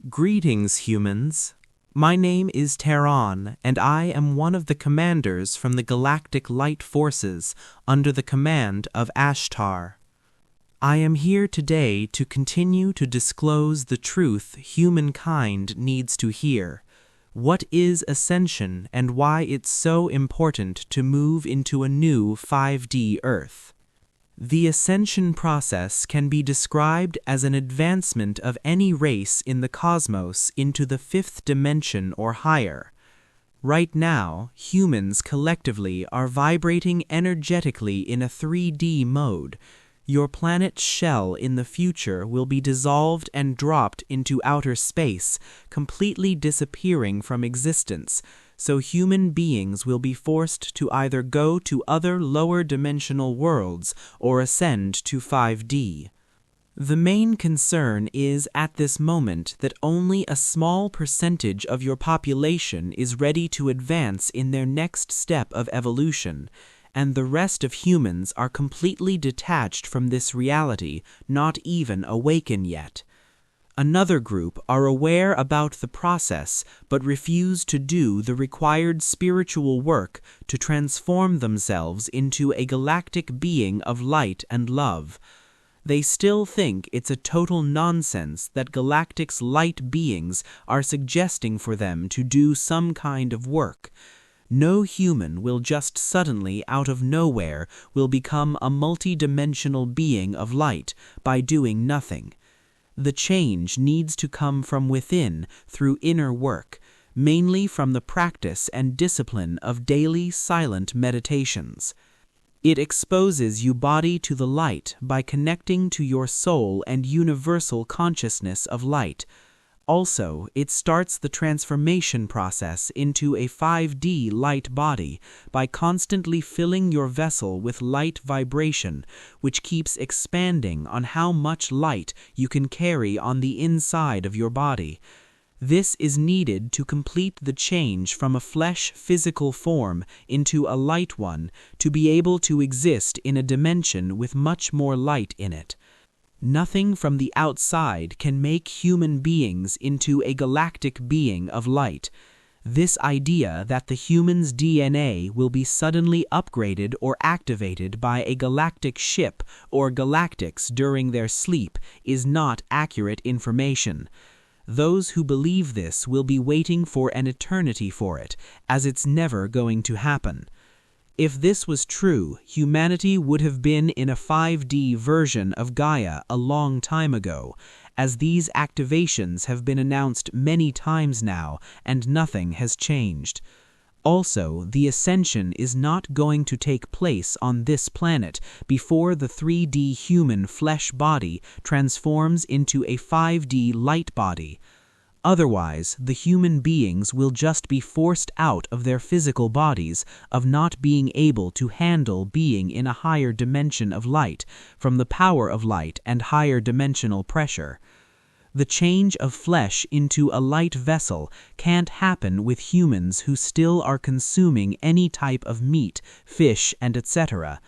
Greetings, humans. My name is Teh'Ran, and I am one of the commanders from the Galactic Light Forces under the command of Ashtar. I am here today to continue to disclose the truth humankind needs to hear. What is ascension and why it's so important to move into a new 5D Earth? The ascension process can be described as an advancement of any race in the cosmos into the fifth dimension or higher. Right now, humans collectively are vibrating energetically in a 3D mode. Your planet's shell in the future will be dissolved and dropped into outer space, completely disappearing from existence, so human beings will be forced to either go to other lower dimensional worlds or ascend to 5D. The main concern is at this moment that only a small percentage of your population is ready to advance in their next step of evolution, and the rest of humans are completely detached from this reality, not even awaken yet. Another group are aware about the process but refuse to do the required spiritual work to transform themselves into a galactic being of light and love. They still think it's a total nonsense that galactic's light beings are suggesting for them to do some kind of work. No human will just suddenly, out of nowhere, will become a multi-dimensional being of light by doing nothing. The change needs to come from within through inner work, mainly from the practice and discipline of daily silent meditations. It exposes you body to the light by connecting to your soul and universal consciousness of light. Also, it starts the transformation process into a 5D light body by constantly filling your vessel with light vibration, which keeps expanding on how much light you can carry on the inside of your body. This is needed to complete the change from a flesh physical form into a light one to be able to exist in a dimension with much more light in it. Nothing from the outside can make human beings into a galactic being of light. This idea that the human's DNA will be suddenly upgraded or activated by a galactic ship or galactics during their sleep is not accurate information. Those who believe this will be waiting for an eternity for it, as it's never going to happen. If this was true, humanity would have been in a 5D version of Gaia a long time ago, as these activations have been announced many times now and nothing has changed. Also, the ascension is not going to take place on this planet before the 3D human flesh body transforms into a 5D light body. Otherwise, the human beings will just be forced out of their physical bodies of not being able to handle being in a higher dimension of light from the power of light and higher dimensional pressure. The change of flesh into a light vessel can't happen with humans who still are consuming any type of meat, fish, and etc.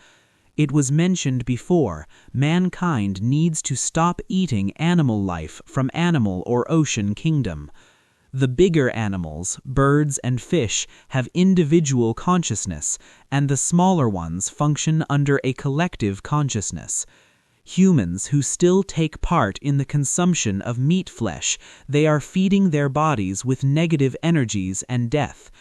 It was mentioned before, mankind needs to stop eating animal life from animal or ocean kingdom. The bigger animals, birds and fish, have individual consciousness, and the smaller ones function under a collective consciousness. Humans who still take part in the consumption of meat flesh, they are feeding their bodies with negative energies and death.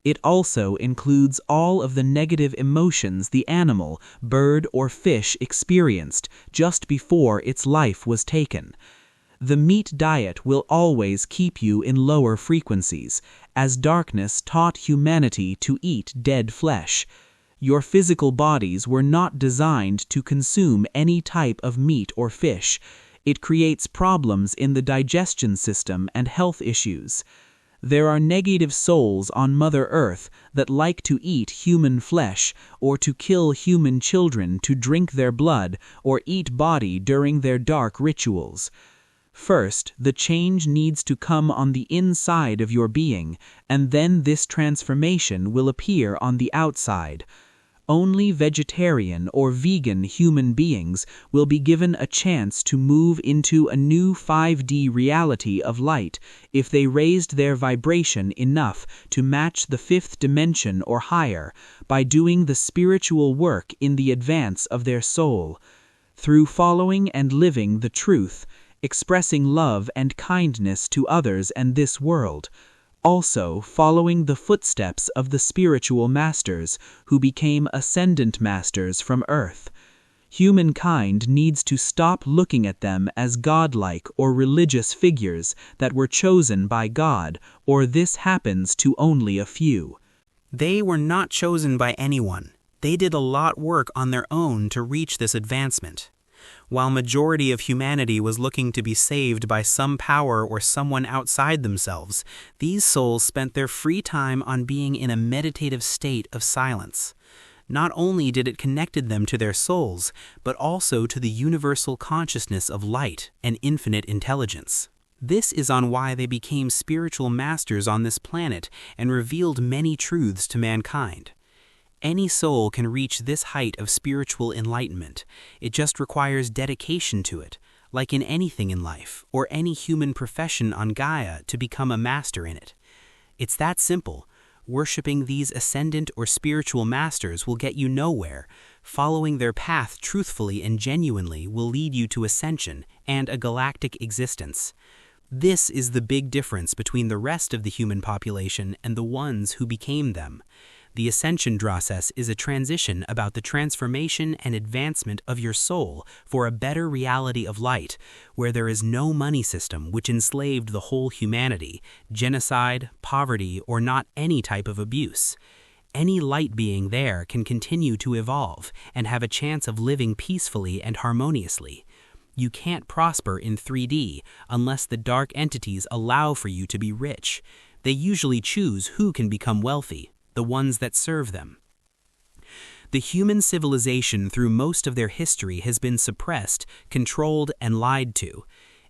It also includes all of the negative emotions the animal, bird, or fish experienced just before its life was taken. The meat diet will always keep you in lower frequencies, as darkness taught humanity to eat dead flesh. Your physical bodies were not designed to consume any type of meat or fish. It creates problems in the digestion system and health issues. There are negative souls on Mother Earth that like to eat human flesh, or to kill human children to drink their blood, or eat body during their dark rituals. First, the change needs to come on the inside of your being, and then this transformation will appear on the outside. Only vegetarian or vegan human beings will be given a chance to move into a new 5D reality of light if they raised their vibration enough to match the fifth dimension or higher by doing the spiritual work in the advance of their soul, through following and living the truth, expressing love and kindness to others and this world, also following the footsteps of the spiritual masters who became ascendant masters from Earth. Humankind needs to stop looking at them as godlike or religious figures that were chosen by God, or this happens to only a few. They were not chosen by anyone. They did a lot work on their own to reach this advancement. While majority of humanity was looking to be saved by some power or someone outside themselves, these souls spent their free time on being in a meditative state of silence. Not only did it connected them to their souls, but also to the universal consciousness of light and infinite intelligence. This is on why they became spiritual masters on this planet and revealed many truths to mankind. Any soul can reach this height of spiritual enlightenment. It just requires dedication to it, like in anything in life or any human profession on Gaia to become a master in it. It's that simple. Worshipping these ascendant or spiritual masters will get you nowhere. Following their path truthfully and genuinely will lead you to ascension and a galactic existence. This is the big difference between the rest of the human population and the ones who became them. The ascension process is a transition about the transformation and advancement of your soul for a better reality of light, where there is no money system which enslaved the whole humanity, genocide, poverty, or not any type of abuse. Any light being there can continue to evolve and have a chance of living peacefully and harmoniously. You can't prosper in 3D unless the dark entities allow for you to be rich. They usually choose who can become wealthy, the ones that serve them. The human civilization through most of their history has been suppressed, controlled, and lied to.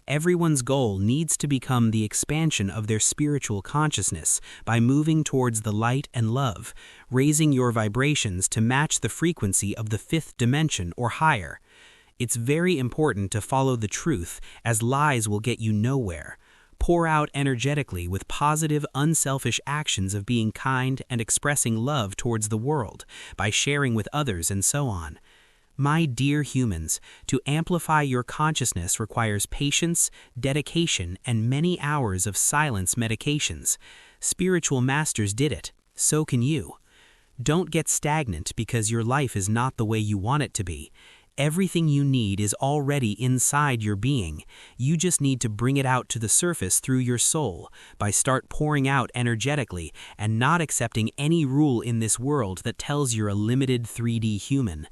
Everyone's goal needs to become the expansion of their spiritual consciousness by moving towards the light and love, raising your vibrations to match the frequency of the fifth dimension or higher. It's very important to follow the truth, as lies will get you nowhere. Pour out energetically with positive, unselfish actions of being kind and expressing love towards the world by sharing with others and so on. My dear humans, to amplify your consciousness requires patience, dedication, and many hours of silence meditations. Spiritual masters did it. So can you. Don't get stagnant because your life is not the way you want it to be. Everything you need is already inside your being. You just need to bring it out to the surface through your soul by start pouring out energetically and not accepting any rule in this world that tells you're a limited 3D human.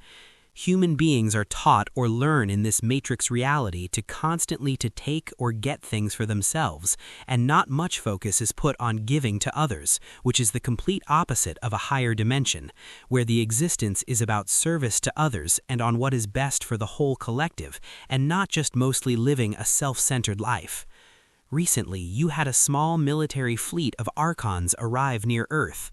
Human beings are taught or learn in this matrix reality to constantly to take or get things for themselves, and not much focus is put on giving to others, which is the complete opposite of a higher dimension, where the existence is about service to others and on what is best for the whole collective, and not just mostly living a self-centered life. Recently, you had a small military fleet of Archons arrive near Earth.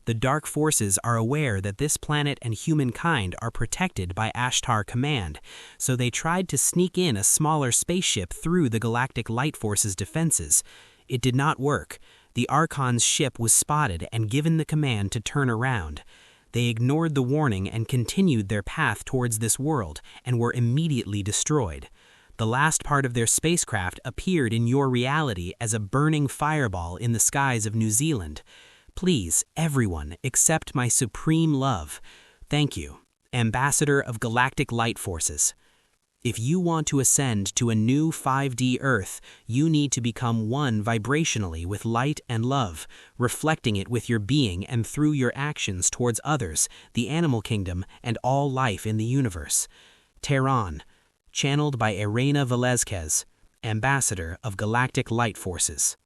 The dark forces are aware that this planet and humankind are protected by Ashtar Command, so they tried to sneak in a smaller spaceship through the Galactic Light Force's defenses. It did not work. The Archon's ship was spotted and given the command to turn around. They ignored the warning and continued their path towards this world and were immediately destroyed. The last part of their spacecraft appeared in your reality as a burning fireball in the skies of New Zealand. Please, everyone, accept my supreme love. Thank you, Ambassador of Galactic Light Forces. If you want to ascend to a new 5D Earth, you need to become one vibrationally with light and love, reflecting it with your being and through your actions towards others, the animal kingdom, and all life in the universe. Teh'Ran, channeled by Erena Velazquez, Ambassador of Galactic Light Forces.